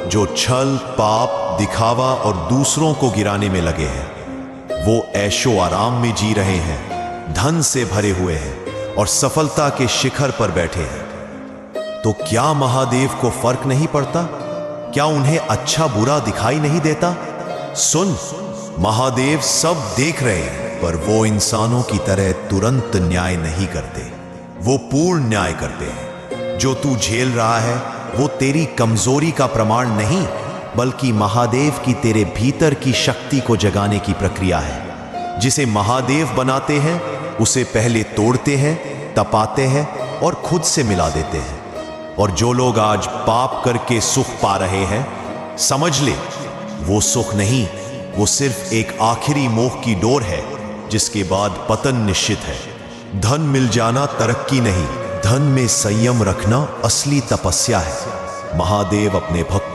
जो छल, पाप, दिखावा और दूसरों को गिराने में लगे हैं। वो ऐशो आराम में जी रहे हैं, धन से भरे हुए हैं और सफलता के शिखर पर बैठे हैं। तो क्या महादेव को फर्क नहीं पड़ता? क्या उन्हें अच्छा बुरा दिखाई नहीं देता? सुन, महादेव सब देख रहे हैं, पर वो इंसानों की तरह तुरंत न्याय नहीं करते। वो पूर्ण न्याय करते हैं। जो तू झेल रहा है वो तेरी कमजोरी का प्रमाण नहीं, बल्कि महादेव की तेरे भीतर की शक्ति को जगाने की प्रक्रिया है। जिसे महादेव बनाते हैं उसे पहले तोड़ते हैं, तपाते हैं और खुद से मिला देते हैं। और जो लोग आज पाप करके सुख पा रहे हैं, समझ ले, वो सुख नहीं, वो सिर्फ एक आखिरी मोह की डोर है, जिसके बाद पतन निश्चित है। धन मिल जाना तरक्की नहीं, धन में संयम रखना असली तपस्या है। महादेव अपने भक्त